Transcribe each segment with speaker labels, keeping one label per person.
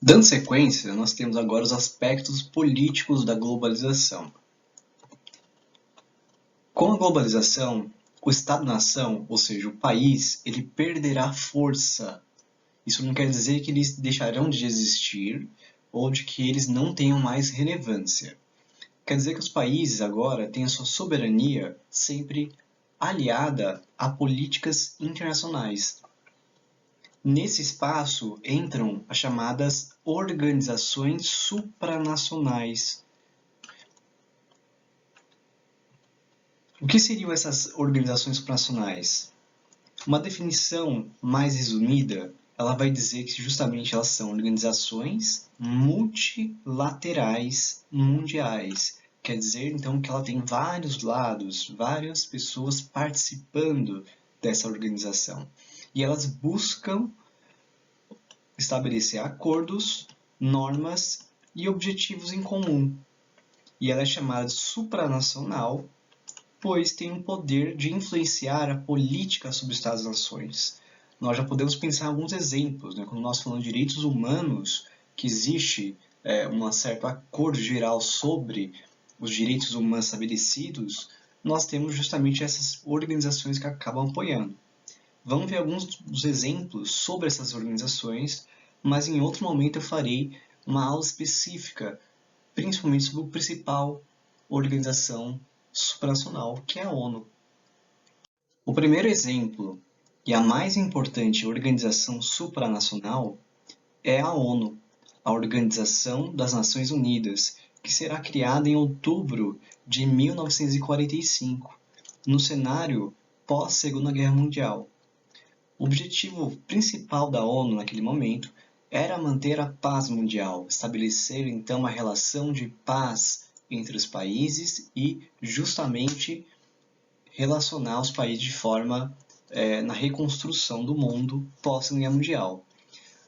Speaker 1: Dando sequência, nós temos agora os aspectos políticos da globalização. Com a globalização, o Estado-nação, ou seja, o país, ele perderá força. Isso não quer dizer que eles deixarão de existir ou de que eles não tenham mais relevância. Quer dizer que os países agora têm a sua soberania sempre aliada a políticas internacionais. Nesse espaço entram as chamadas organizações supranacionais. O que seriam essas organizações supranacionais? Uma definição mais resumida, ela vai dizer que justamente elas são organizações multilaterais mundiais. Quer dizer, então, que ela tem vários lados, várias pessoas participando dessa organização. E elas buscam estabelecer acordos, normas e objetivos em comum. E ela é chamada de supranacional, pois tem o poder de influenciar a política sobre Estados-nações. Nós já podemos pensar em alguns exemplos, né? Quando nós falamos de direitos humanos, que existe um certo acordo geral sobre os direitos humanos estabelecidos, nós temos justamente essas organizações que acabam apoiando. Vamos ver alguns dos exemplos sobre essas organizações, mas em outro momento eu farei uma aula específica, principalmente sobre a principal organização supranacional, que é a ONU. O primeiro exemplo, e a mais importante organização supranacional, é a ONU, a Organização das Nações Unidas, que será criada em outubro de 1945, no cenário pós-Segunda Guerra Mundial. O objetivo principal da ONU naquele momento era manter a paz mundial, estabelecer então uma relação de paz entre os países e justamente relacionar os países de forma na reconstrução do mundo pós-Segunda Guerra Mundial.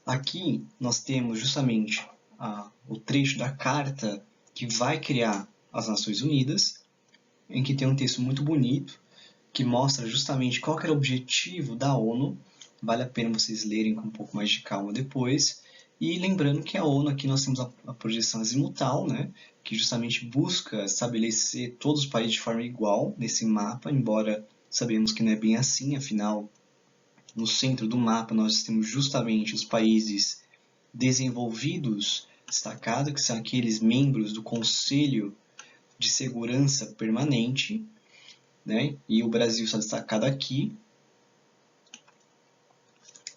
Speaker 1: Aqui nós temos justamente o trecho da carta que vai criar as Nações Unidas, em que tem um texto muito bonito, que mostra justamente qual era o objetivo da ONU. Vale a pena vocês lerem com um pouco mais de calma depois. E lembrando que a ONU, aqui nós temos a projeção azimutal, né, que justamente busca estabelecer todos os países de forma igual nesse mapa, embora sabemos que não é bem assim, afinal, no centro do mapa nós temos justamente os países desenvolvidos destacados, que são aqueles membros do Conselho de Segurança Permanente, né? E o Brasil está destacado aqui.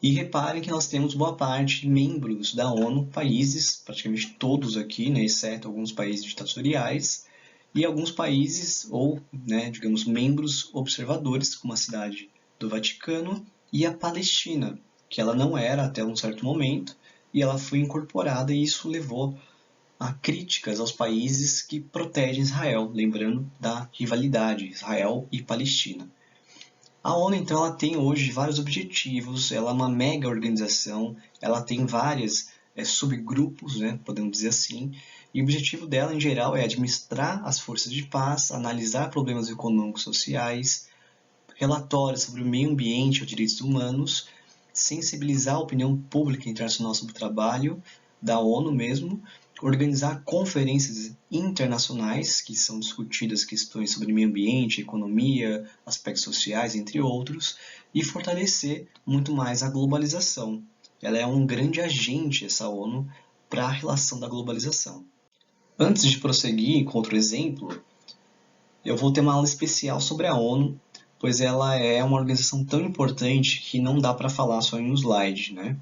Speaker 1: E reparem que nós temos boa parte de membros da ONU, países, praticamente todos aqui, né, exceto alguns países ditatoriais, e alguns países, ou, né, digamos, membros observadores, como a cidade do Vaticano e a Palestina, que ela não era até um certo momento, e ela foi incorporada, e isso levou a críticas aos países que protegem Israel, lembrando da rivalidade Israel e Palestina. A ONU, então, ela tem hoje vários objetivos, ela é uma mega organização, ela tem vários subgrupos, né, podemos dizer assim, e o objetivo dela, em geral, é administrar as forças de paz, analisar problemas econômicos e sociais, relatórios sobre o meio ambiente e os direitos humanos, sensibilizar a opinião pública internacional sobre o trabalho da ONU mesmo, organizar conferências internacionais, que são discutidas questões sobre meio ambiente, economia, aspectos sociais, entre outros, e fortalecer muito mais a globalização. Ela é um grande agente, essa ONU, para a relação da globalização. Antes de prosseguir com outro exemplo, eu vou ter uma aula especial sobre a ONU, pois ela é uma organização tão importante que não dá para falar só em um slide, né?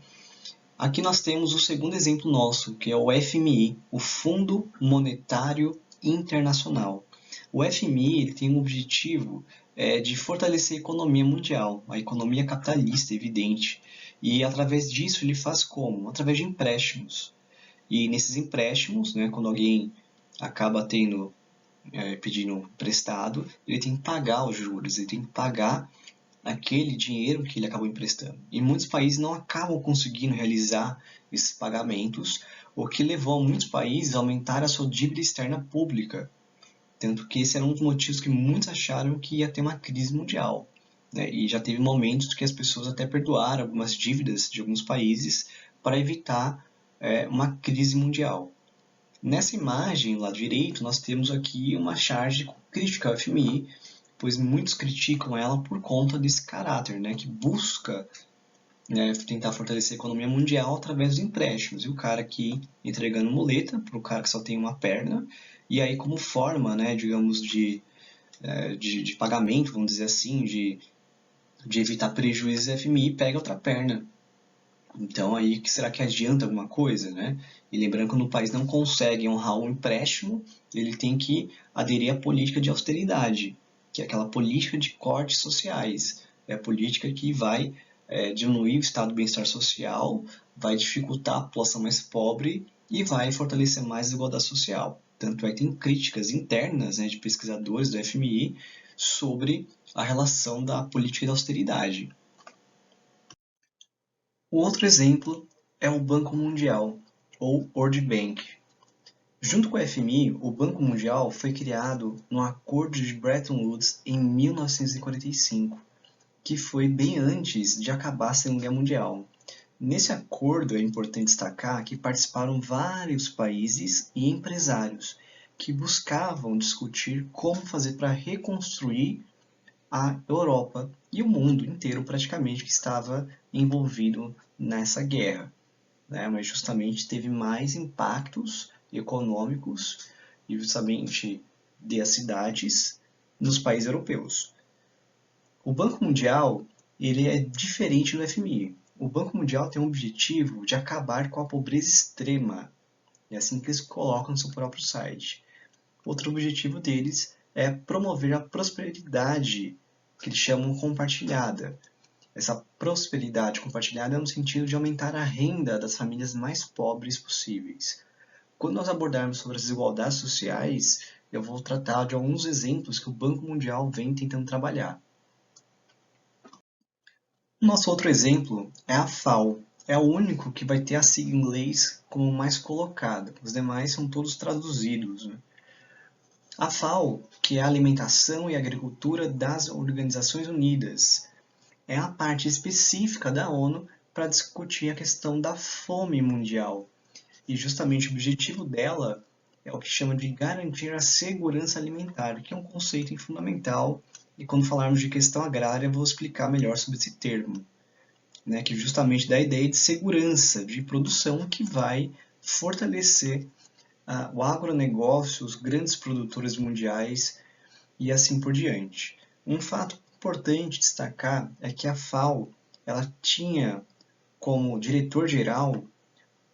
Speaker 1: Aqui nós temos o segundo exemplo nosso, que é o FMI, o Fundo Monetário Internacional. O FMI ele tem um objetivo de fortalecer a economia mundial, a economia capitalista, evidente. E através disso ele faz como? Através de empréstimos. E nesses empréstimos, né, quando alguém acaba pedindo emprestado, ele tem que pagar os juros, ele tem que pagar aquele dinheiro que ele acabou emprestando. E muitos países não acabam conseguindo realizar esses pagamentos, o que levou muitos países a aumentar a sua dívida externa pública. Tanto que esse era um dos motivos que muitos acharam que ia ter uma crise mundial. né? E já teve momentos que as pessoas até perdoaram algumas dívidas de alguns países para evitar uma crise mundial. Nessa imagem, lá direito, nós temos aqui uma charge crítica ao FMI, pois muitos criticam ela por conta desse caráter, né, que busca, né, tentar fortalecer a economia mundial através dos empréstimos. E o cara aqui entregando muleta para o cara que só tem uma perna, e aí como forma, né, digamos, de pagamento, vamos dizer assim, de evitar prejuízos, a FMI pega outra perna. Então aí, será que adianta alguma coisa, né? E lembrando que quando o país não consegue honrar um empréstimo, ele tem que aderir à política de austeridade, que é aquela política de cortes sociais. É a política que vai diminuir o estado do bem-estar social, vai dificultar a população mais pobre e vai fortalecer mais a desigualdade social. Tanto é que tem críticas internas, né, de pesquisadores do FMI sobre a relação da política de austeridade. O outro exemplo é o Banco Mundial, ou World Bank. Junto com o FMI, o Banco Mundial foi criado no Acordo de Bretton Woods em 1945, que foi bem antes de acabar a Segunda Guerra Mundial. Nesse acordo é importante destacar que participaram vários países e empresários que buscavam discutir como fazer para reconstruir a Europa e o mundo inteiro praticamente que estava envolvido nessa guerra, né? Mas justamente teve mais impactos econômicos e justamente das cidades nos países europeus. O Banco Mundial ele é diferente do FMI. O Banco Mundial tem o objetivo de acabar com a pobreza extrema. É assim que eles colocam no seu próprio site. Outro objetivo deles é promover a prosperidade, que eles chamam compartilhada. Essa prosperidade compartilhada é no sentido de aumentar a renda das famílias mais pobres possíveis. Quando nós abordarmos sobre as desigualdades sociais, eu vou tratar de alguns exemplos que o Banco Mundial vem tentando trabalhar. O nosso outro exemplo é a FAO. É o único que vai ter a sigla em inglês como mais colocada. Os demais são todos traduzidos, né? A FAO, que é a Alimentação e Agricultura das Organizações Unidas, é a parte específica da ONU para discutir a questão da fome mundial. E justamente o objetivo dela é o que chama de garantir a segurança alimentar, que é um conceito fundamental. E quando falarmos de questão agrária, eu vou explicar melhor sobre esse termo, né, que justamente dá a ideia de segurança de produção que vai fortalecer o agronegócio, os grandes produtores mundiais e assim por diante. Um fato importante destacar é que a FAO ela tinha como diretor-geral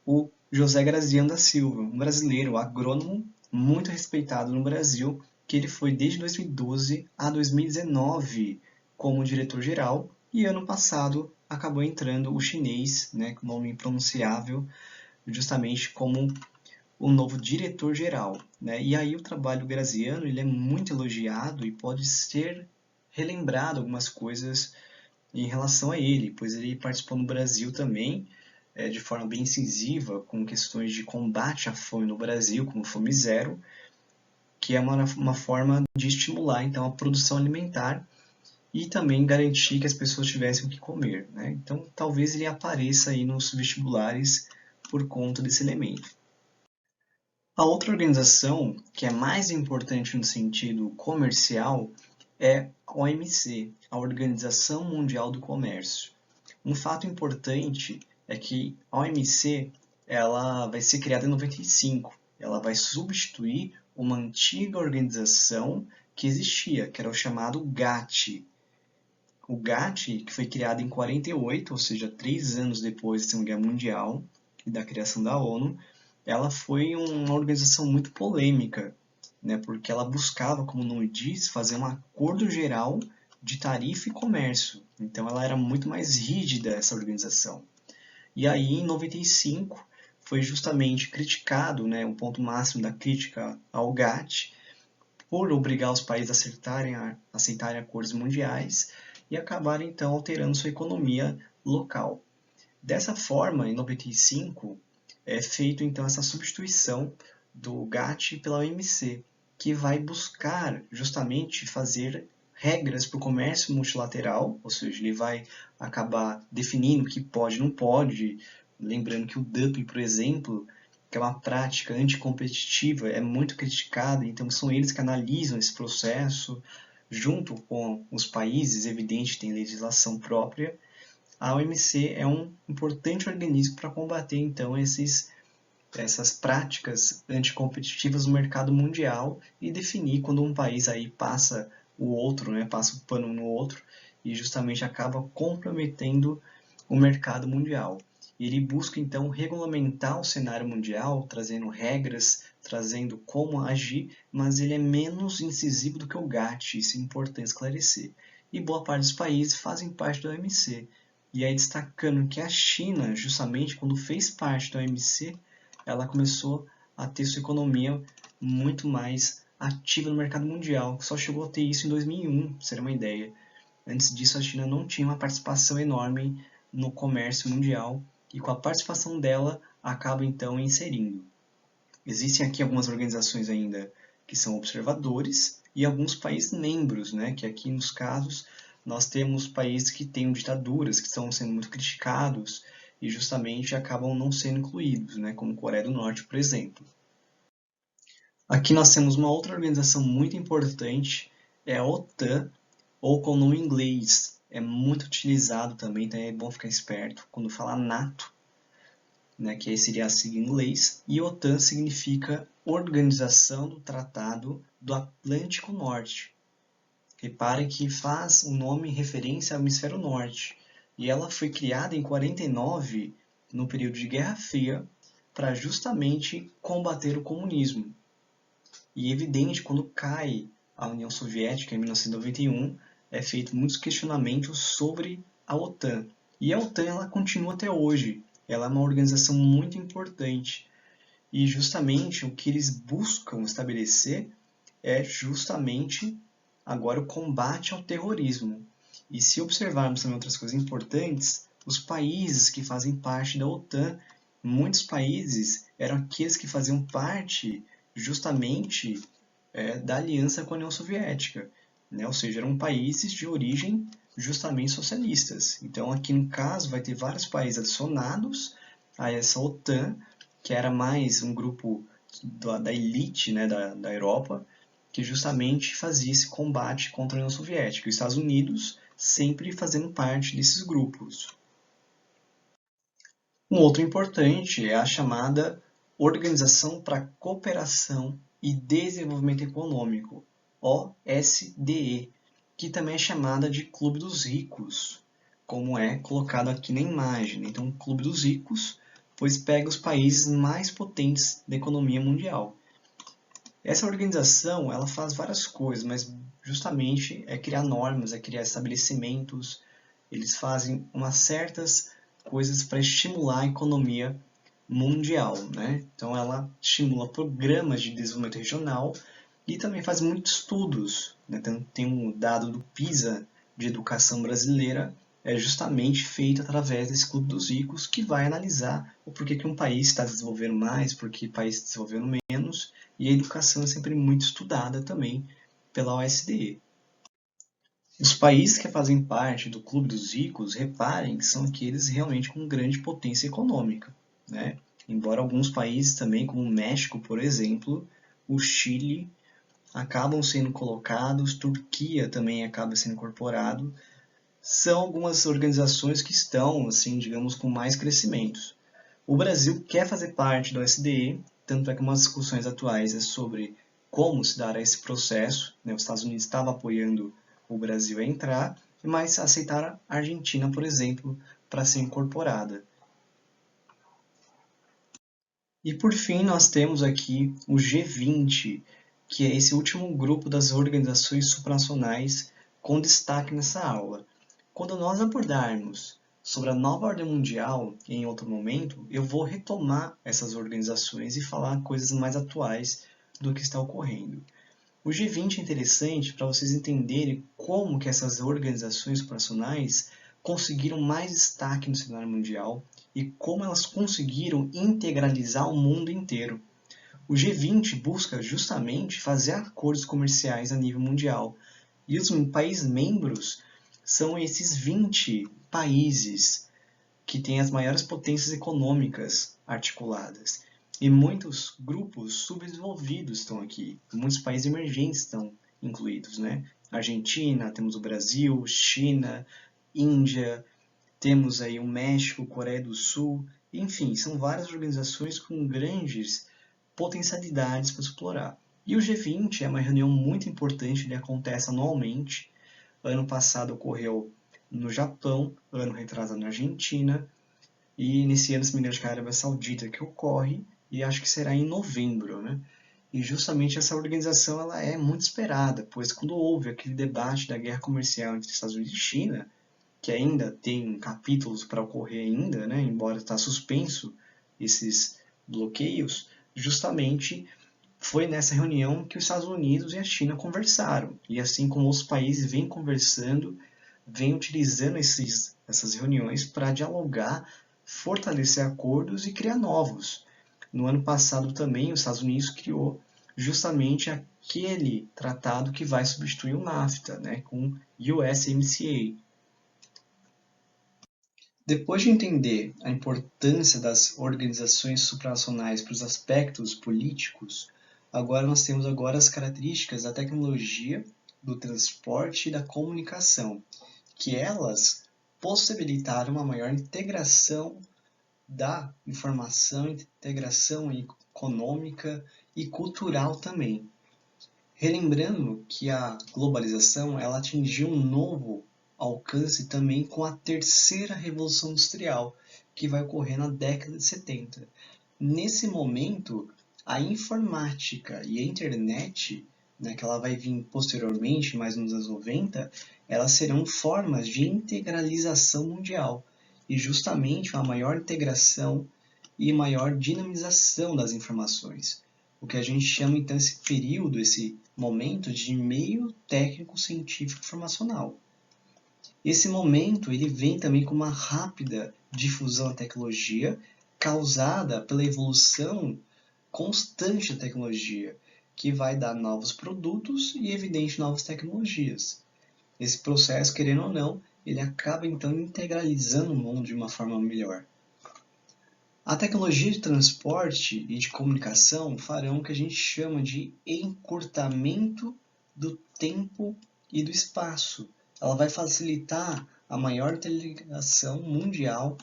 Speaker 1: o José Graziano da Silva, um brasileiro agrônomo muito respeitado no Brasil, que ele foi desde 2012 a 2019 como diretor-geral e ano passado acabou entrando o chinês, né, com nome impronunciável, justamente como o novo diretor-geral, né? E aí o trabalho Graziano ele é muito elogiado e pode ser relembrado algumas coisas em relação a ele, pois ele participou no Brasil também de forma bem incisiva com questões de combate à fome no Brasil, como Fome Zero, que é uma forma de estimular então a produção alimentar e também garantir que as pessoas tivessem o que comer, né? Então talvez ele apareça aí nos vestibulares por conta desse elemento. A outra organização, que é mais importante no sentido comercial, é a OMC, a Organização Mundial do Comércio. Um fato importante é que a OMC ela vai ser criada em 95. Ela vai substituir uma antiga organização que existia, que era o chamado GATT. O GATT, que foi criado em 48, ou seja, 3 anos depois da Segunda Guerra Mundial e da criação da ONU, ela foi uma organização muito polêmica, né, porque ela buscava, como o nome diz, fazer um acordo geral de tarifa e comércio. Então ela era muito mais rígida, essa organização. E aí, em 95, foi justamente criticado, né, o ponto máximo da crítica ao GATT, por obrigar os países a aceitarem acordos mundiais e acabarem, então, alterando sua economia local. Dessa forma, em 95, é feito então essa substituição do GATT pela OMC, que vai buscar justamente fazer regras para o comércio multilateral, ou seja, ele vai acabar definindo o que pode e não pode, lembrando que o dumping, por exemplo, que é uma prática anticompetitiva, é muito criticada, então são eles que analisam esse processo, junto com os países, evidente, tem legislação própria. A OMC é um importante organismo para combater, então, essas práticas anticompetitivas no mercado mundial e definir quando um país aí passa o outro, né, passa o pano no outro e justamente acaba comprometendo o mercado mundial. E ele busca então regulamentar o cenário mundial, trazendo regras, trazendo como agir, mas ele é menos incisivo do que o GATT, isso é importante esclarecer. E boa parte dos países fazem parte da OMC. E aí destacando que a China, justamente quando fez parte da OMC, ela começou a ter sua economia muito mais ativa no mercado mundial, só chegou a ter isso em 2001, para você ter uma ideia. Antes disso, a China não tinha uma participação enorme no comércio mundial, e com a participação dela, acaba então inserindo. Existem aqui algumas organizações ainda que são observadores, e alguns países membros, né, que aqui nos casos nós temos países que têm ditaduras, que estão sendo muito criticados, e justamente acabam não sendo incluídos, né, como Coreia do Norte, por exemplo. Aqui nós temos uma outra organização muito importante, é a OTAN, ou com o nome em inglês, é muito utilizado também, então é bom ficar esperto quando falar NATO, né, que aí seria a sigla em inglês, e OTAN significa Organização do Tratado do Atlântico Norte. Repare que faz o nome em referência ao hemisfério norte, e ela foi criada em 49, no período de Guerra Fria, para justamente combater o comunismo. E é evidente, quando cai a União Soviética em 1991, é feito muitos questionamentos sobre a OTAN. E a OTAN ela continua até hoje. Ela é uma organização muito importante. E justamente o que eles buscam estabelecer é justamente agora o combate ao terrorismo. E se observarmos também outras coisas importantes, os países que fazem parte da OTAN, muitos países eram aqueles que faziam parte justamente da aliança com a União Soviética, né? Ou seja, eram países de origem justamente socialistas. Então aqui no caso vai ter vários países adicionados a essa OTAN, que era mais um grupo da elite, né, da Europa, que justamente fazia esse combate contra a União Soviética. Os Estados Unidos sempre fazendo parte desses grupos. Um outro importante é a chamada Organização para a Cooperação e Desenvolvimento Econômico, OSDE, que também é chamada de Clube dos Ricos, como é colocado aqui na imagem. Então, o Clube dos Ricos, pois pega os países mais potentes da economia mundial. Essa organização ela faz várias coisas, mas justamente é criar normas, é criar estabelecimentos, eles fazem umas certas coisas para estimular a economia mundial, né? Então ela estimula programas de desenvolvimento regional e também faz muitos estudos, né? Então, tem um dado do PISA de educação brasileira, é justamente feito através desse Clube dos Ricos, que vai analisar o porquê que um país está desenvolvendo mais, porquê o país está desenvolvendo menos, e a educação é sempre muito estudada também pela OSDE. Os países que fazem parte do Clube dos Ricos, reparem que são aqueles realmente com grande potência econômica, né? Embora alguns países também, como o México, por exemplo, o Chile, acabam sendo colocados, Turquia também acaba sendo incorporado, são algumas organizações que estão, assim, digamos, com mais crescimentos. O Brasil quer fazer parte do OSDE, tanto é que umas discussões atuais é sobre como se dará esse processo, né? Os Estados Unidos estavam apoiando o Brasil a entrar, mas aceitaram a Argentina, por exemplo, para ser incorporada. E por fim, nós temos aqui o G20, que é esse último grupo das organizações supranacionais com destaque nessa aula. Quando nós abordarmos sobre a nova ordem mundial em outro momento, eu vou retomar essas organizações e falar coisas mais atuais do que está ocorrendo. O G20 é interessante para vocês entenderem como que essas organizações supranacionais conseguiram mais destaque no cenário mundial e como elas conseguiram integralizar o mundo inteiro. O G20 busca justamente fazer acordos comerciais a nível mundial, E os países membros são esses 20 países que têm as maiores potências econômicas articuladas. E muitos grupos subdesenvolvidos estão aqui. Muitos países emergentes estão incluídos, né? Argentina, temos o Brasil, China, Índia, temos aí o México, Coreia do Sul, enfim, são várias organizações com grandes potencialidades para explorar. E o G20 é uma reunião muito importante, ele acontece anualmente. Ano passado ocorreu no Japão, ano retrasado na Argentina, e nesse ano, se me engano, acho que é a Arábia Saudita que ocorre, e acho que será em novembro, né? E justamente essa organização ela é muito esperada, pois quando houve aquele debate da guerra comercial entre Estados Unidos e China, que ainda tem capítulos para ocorrer ainda, né, embora está suspenso esses bloqueios, justamente foi nessa reunião que os Estados Unidos e a China conversaram. E assim como os países vêm conversando, vêm utilizando essas reuniões para dialogar, fortalecer acordos e criar novos. No ano passado também os Estados Unidos criou justamente aquele tratado que vai substituir o NAFTA, né, com USMCA. Depois de entender a importância das organizações supranacionais para os aspectos políticos, agora nós temos agora as características da tecnologia, do transporte e da comunicação, que elas possibilitaram uma maior integração da informação, integração econômica e cultural também. Relembrando que a globalização ela atingiu um novo alcance também com a terceira revolução industrial, que vai ocorrer na década de 70. Nesse momento, a informática e a internet, né, que ela vai vir posteriormente, mais nos anos 90, elas serão formas de integralização mundial e justamente uma maior integração e maior dinamização das informações. O que a gente chama então esse período, esse momento de meio técnico científico informacional. Esse momento ele vem também com uma rápida difusão da tecnologia causada pela evolução constante da tecnologia, que vai dar novos produtos e, evidente, novas tecnologias. Esse processo, querendo ou não, ele acaba então integralizando o mundo de uma forma melhor. A tecnologia de transporte e de comunicação farão o que a gente chama de encurtamento do tempo e do espaço. Ela vai facilitar a maior interligação mundial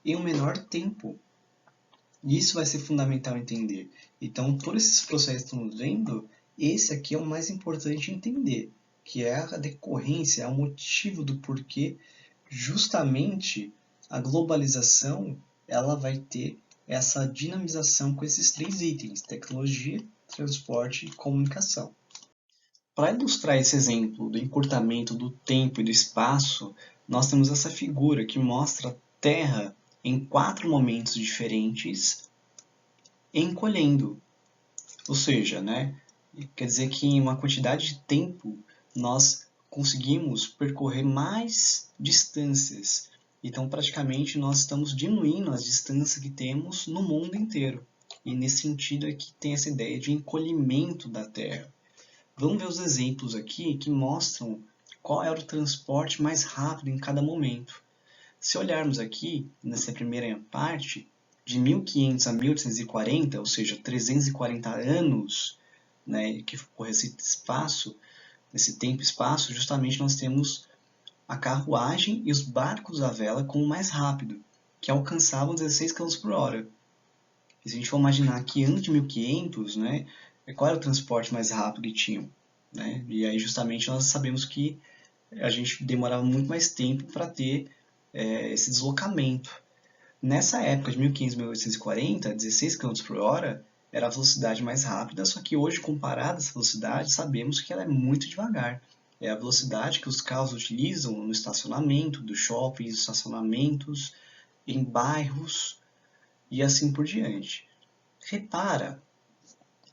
Speaker 1: em um menor tempo. E isso vai ser fundamental entender. Então, todos esses processos que estamos vendo, esse aqui é o mais importante entender, que é a decorrência, é o motivo do porquê justamente a globalização ela vai ter essa dinamização com esses três itens: tecnologia, transporte e comunicação. Para ilustrar esse exemplo do encurtamento do tempo e do espaço, nós temos essa figura que mostra a Terra em 4 momentos diferentes encolhendo. Ou seja, né, quer dizer que em uma quantidade de tempo nós conseguimos percorrer mais distâncias. Então, praticamente, nós estamos diminuindo as distâncias que temos no mundo inteiro. E nesse sentido é que tem essa ideia de encolhimento da Terra. Vamos ver os exemplos aqui que mostram qual era o transporte mais rápido em cada momento. Se olharmos aqui, nessa primeira parte, de 1500 a 1840, ou seja, 340 anos, né, que ocorre esse espaço, esse tempo e espaço, justamente nós temos a carruagem e os barcos à vela como o mais rápido, que alcançavam 16 km por hora. E se a gente for imaginar que antes de 1500, né, qual era o transporte mais rápido que tinham? Né? E aí justamente nós sabemos que a gente demorava muito mais tempo para ter esse deslocamento. Nessa época de 1500 a 1840, 16 km por hora era a velocidade mais rápida, só que hoje, comparada a essa velocidade, sabemos que ela é muito devagar. É a velocidade que os carros utilizam no estacionamento dos shoppings, estacionamentos, em bairros e assim por diante. Repara,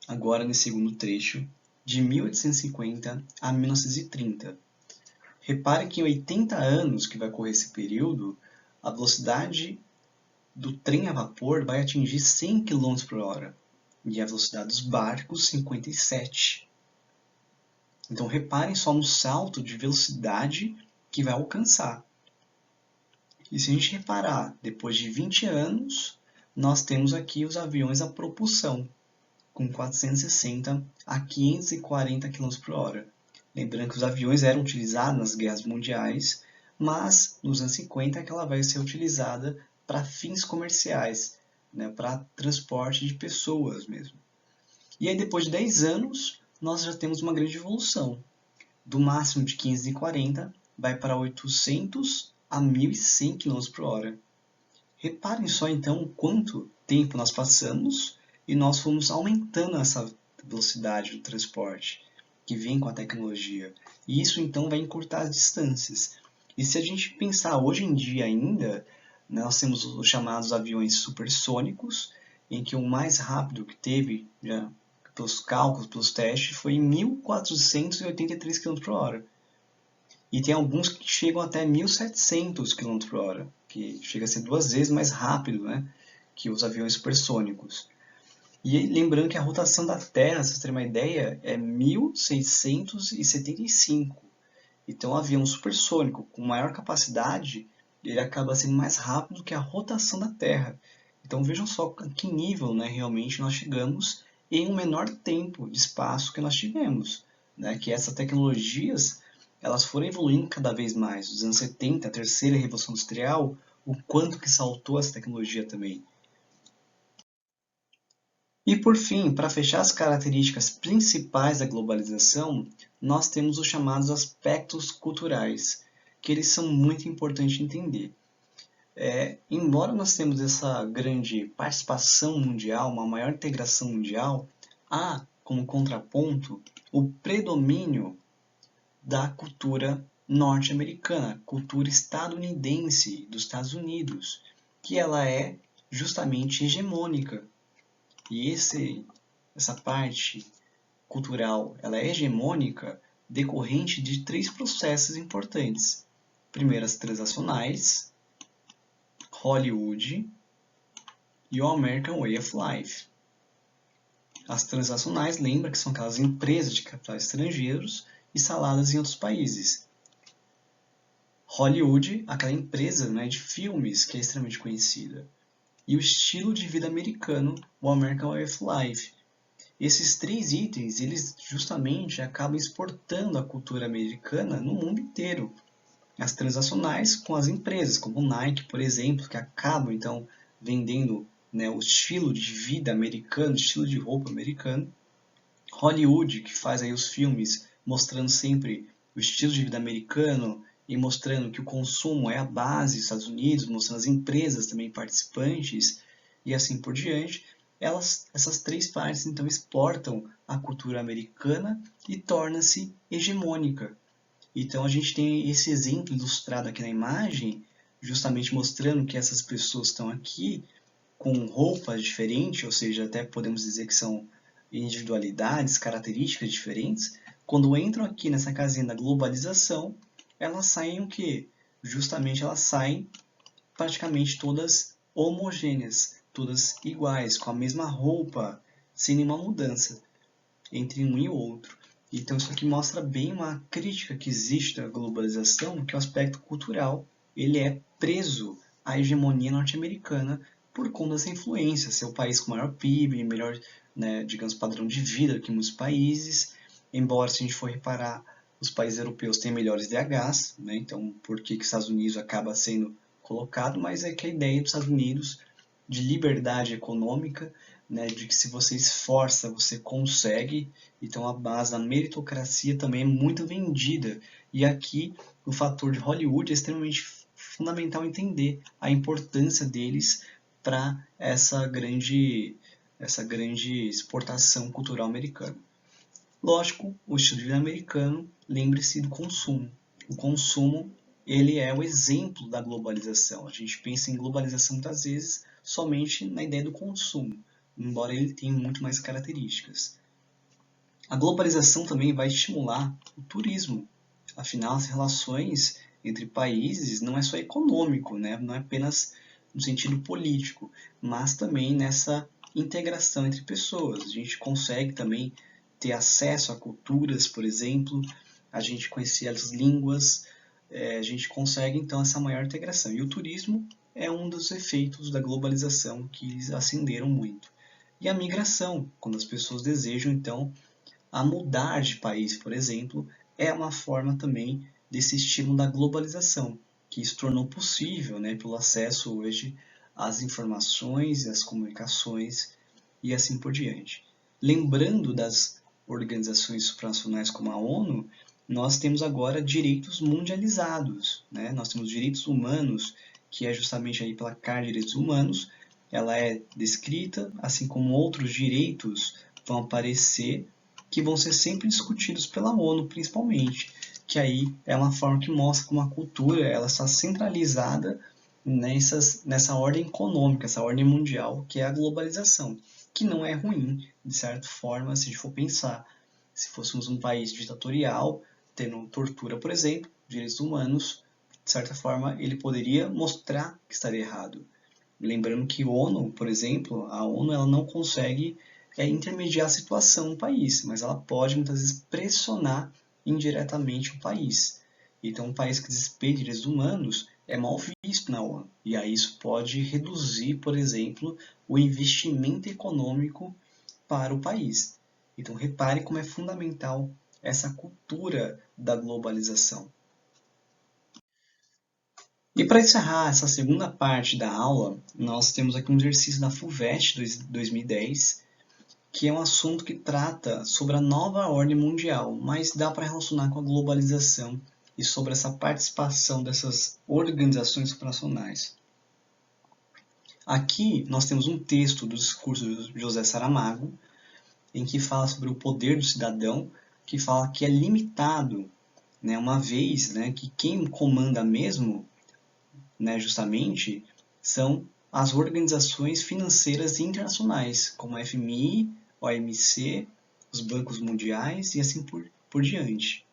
Speaker 1: agora nesse segundo trecho, de 1850 a 1930. Repare que em 80 anos que vai correr esse período, a velocidade do trem a vapor vai atingir 100 km por hora e a velocidade dos barcos 57. Então reparem só no salto de velocidade que vai alcançar. E se a gente reparar, depois de 20 anos, nós temos aqui os aviões a propulsão, com 460 a 540 km por hora. Lembrando que os aviões eram utilizados nas guerras mundiais, mas nos anos 50 é que ela vai ser utilizada para fins comerciais, né, para transporte de pessoas mesmo. E aí depois de 10 anos, nós já temos uma grande evolução. Do máximo de 540 vai para 800 a 1.100 km por hora. Reparem só então quanto tempo nós passamos e nós fomos aumentando essa velocidade do transporte que vem com a tecnologia. E isso então vai encurtar as distâncias. E se a gente pensar hoje em dia ainda, nós temos os chamados aviões supersônicos, em que o mais rápido que teve, já pelos cálculos, pelos testes, foi 1.483 km por hora. E tem alguns que chegam até 1.700 km por hora, que chega a ser 2 vezes mais rápido, né, que os aviões supersônicos. E lembrando que a rotação da Terra, se você ter uma ideia, é 1.675. Então, um avião supersônico com maior capacidade, ele acaba sendo mais rápido que a rotação da Terra. Então, vejam só a que nível, né, realmente nós chegamos em um menor tempo de espaço que nós tivemos. Né, que essas tecnologias elas foram evoluindo cada vez mais. Nos anos 70, a terceira revolução industrial, o quanto que saltou essa tecnologia também. E por fim, para fechar as características principais da globalização, nós temos os chamados aspectos culturais, que eles são muito importantes de entender. Embora nós temos essa grande participação mundial, uma maior integração mundial, há como contraponto o predomínio da cultura norte-americana, cultura estadunidense dos Estados Unidos, que ela é justamente hegemônica. E essa parte cultural, ela é hegemônica decorrente de 3 processos importantes. Primeiro, as transacionais, Hollywood e o American Way of Life. As transacionais, lembra que são aquelas empresas de capitais estrangeiros instaladas em outros países. Hollywood, aquela empresa, né, de filmes que é extremamente conhecida. E o estilo de vida americano, o American Way of Life. Esses 3 itens, eles justamente acabam exportando a cultura americana no mundo inteiro. As transacionais com as empresas, como Nike, por exemplo, que acabam então vendendo, né, o estilo de vida americano, o estilo de roupa americano. Hollywood, que faz aí os filmes mostrando sempre o estilo de vida americano e mostrando que o consumo é a base dos Estados Unidos, mostrando as empresas também participantes e assim por diante. Essas 3 partes então exportam a cultura americana e torna-se hegemônica. Então a gente tem esse exemplo ilustrado aqui na imagem, justamente mostrando que essas pessoas estão aqui com roupas diferentes, ou seja, até podemos dizer que são individualidades, características diferentes. Quando entram aqui nessa casinha da globalização, elas saem o quê? Justamente elas saem praticamente todas homogêneas, todas iguais, com a mesma roupa, sem nenhuma mudança entre um e o outro. Então isso aqui mostra bem uma crítica que existe da globalização, que o aspecto cultural ele é preso à hegemonia norte-americana por conta dessa influência, ser o país com maior PIB, melhor, né, digamos, padrão de vida que muitos países, embora se a gente for reparar, os países europeus têm melhores DHs, né, então por que os Estados Unidos acaba sendo colocado, mas é que a ideia dos Estados Unidos de liberdade econômica, né, de que se você esforça, você consegue. Então a base da meritocracia também é muito vendida. E aqui o fator de Hollywood é extremamente fundamental entender a importância deles para essa grande exportação cultural americana. Lógico, o estilo de vida americano, lembre-se do consumo. O consumo ele é o exemplo da globalização. A gente pensa em globalização muitas vezes somente na ideia do consumo, embora ele tenha muito mais características. A globalização também vai estimular o turismo. Afinal, as relações entre países não é só econômico, né? Não é apenas no sentido político, mas também nessa integração entre pessoas. A gente consegue também ter acesso a culturas, por exemplo, a gente conhecer as línguas, a gente consegue então essa maior integração. E o turismo é um dos efeitos da globalização que ascenderam muito. E a migração, quando as pessoas desejam então a mudar de país, por exemplo, é uma forma também desse estímulo da globalização, que se tornou possível, né, pelo acesso hoje às informações, às comunicações e assim por diante. Lembrando das organizações supranacionais como a ONU, nós temos agora direitos mundializados, né? Nós temos direitos humanos, que é justamente aí pela Carta de Direitos Humanos, ela é descrita, assim como outros direitos vão aparecer, que vão ser sempre discutidos pela ONU, principalmente, que aí é uma forma que mostra como a cultura ela está centralizada nessa ordem econômica, essa ordem mundial, que é a globalização, que não é ruim, de certa forma, se a gente for pensar. Se fôssemos um país ditatorial, tendo tortura, por exemplo, direitos humanos, de certa forma, ele poderia mostrar que estaria errado. Lembrando que a ONU, por exemplo, a ONU ela não consegue intermediar a situação no país, mas ela pode muitas vezes pressionar indiretamente o país. Então, um país que desrespeita direitos humanos é mal visto na ONU. E aí isso pode reduzir, por exemplo, o investimento econômico para o país. Então, repare como é fundamental essa cultura da globalização. E para encerrar essa segunda parte da aula, nós temos aqui um exercício da FUVEST 2010, que é um assunto que trata sobre a nova ordem mundial, mas dá para relacionar com a globalização e sobre essa participação dessas organizações supranacionais. Aqui nós temos um texto do discurso de José Saramago, em que fala sobre o poder do cidadão, que fala que é limitado, né, uma vez, né, que quem comanda mesmo, né, justamente, são as organizações financeiras internacionais, como a FMI, a OMC, os bancos mundiais e assim por diante.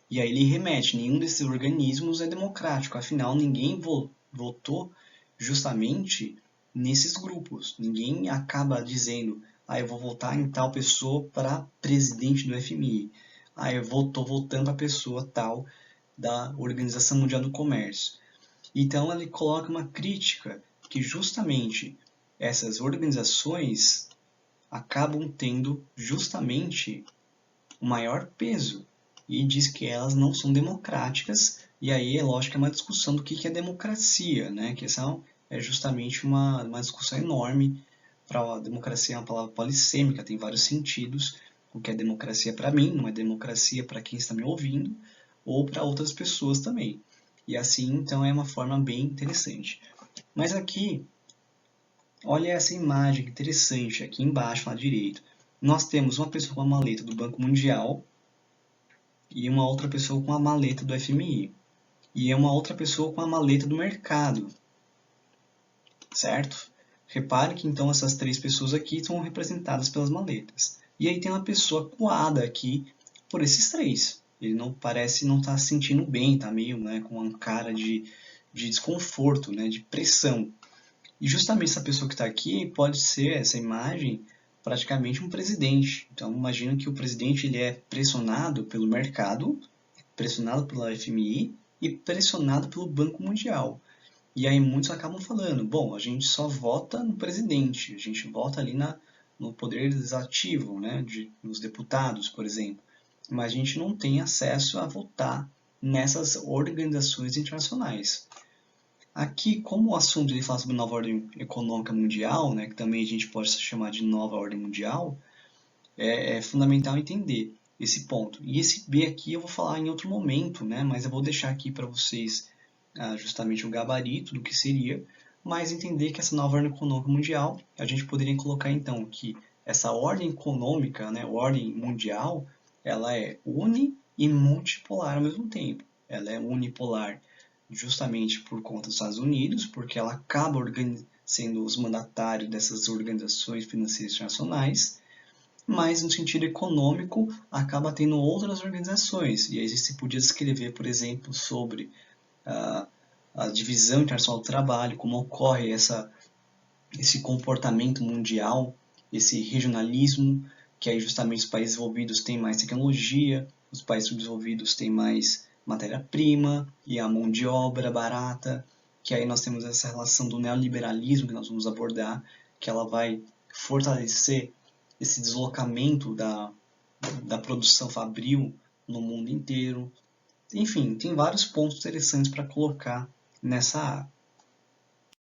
Speaker 1: E aí ele remete, nenhum desses organismos é democrático, afinal ninguém votou justamente nesses grupos. Ninguém acaba dizendo, eu vou votar em tal pessoa para presidente do FMI. Eu estou votando a pessoa tal da Organização Mundial do Comércio. Então ele coloca uma crítica que justamente essas organizações acabam tendo justamente o maior peso e diz que elas não são democráticas, e aí é lógico que é uma discussão do que é democracia, né? Que essa é justamente uma discussão enorme. Para a democracia é uma palavra polissêmica, tem vários sentidos. O que é democracia para mim não é democracia para quem está me ouvindo, ou para outras pessoas também. E assim, então, é uma forma bem interessante. Mas aqui, olha essa imagem interessante, aqui embaixo, à direita. Nós temos uma pessoa com a maleta do Banco Mundial e uma outra pessoa com a maleta do FMI. E é uma outra pessoa com a maleta do mercado. Certo? Repare que, então, essas três pessoas aqui são representadas pelas maletas. E aí tem uma pessoa coada aqui por esses três. Ele não parece não estar se sentindo bem, está meio, né, com uma cara de desconforto, né, de pressão. E justamente essa pessoa que está aqui pode ser, essa imagem, praticamente um presidente. Então imagina que o presidente ele é pressionado pelo mercado, pressionado pela FMI e pressionado pelo Banco Mundial. E aí muitos acabam falando, bom, a gente só vota no presidente, a gente vota ali no poder legislativo, né, nos deputados, por exemplo. Mas a gente não tem acesso a votar nessas organizações internacionais. Aqui, como o assunto ele fala sobre nova ordem econômica mundial, né, que também a gente pode chamar de nova ordem mundial, é fundamental entender esse ponto. E esse B aqui eu vou falar em outro momento, né, mas eu vou deixar aqui para vocês justamente o gabarito do que seria, mas entender que essa nova ordem econômica mundial, a gente poderia colocar então que essa ordem econômica, né, ordem mundial, ela é uni e multipolar ao mesmo tempo. Ela é unipolar justamente por conta dos Estados Unidos, porque ela acaba sendo os mandatários dessas organizações financeiras internacionais, mas no sentido econômico acaba tendo outras organizações. E aí se podia escrever, por exemplo, sobre a divisão internacional do trabalho, como ocorre esse comportamento mundial, esse regionalismo que aí justamente os países desenvolvidos têm mais tecnologia, os países subdesenvolvidos têm mais matéria-prima e a mão de obra barata, que aí nós temos essa relação do neoliberalismo que nós vamos abordar, que ela vai fortalecer esse deslocamento da produção fabril no mundo inteiro. Enfim, tem vários pontos interessantes para colocar nessa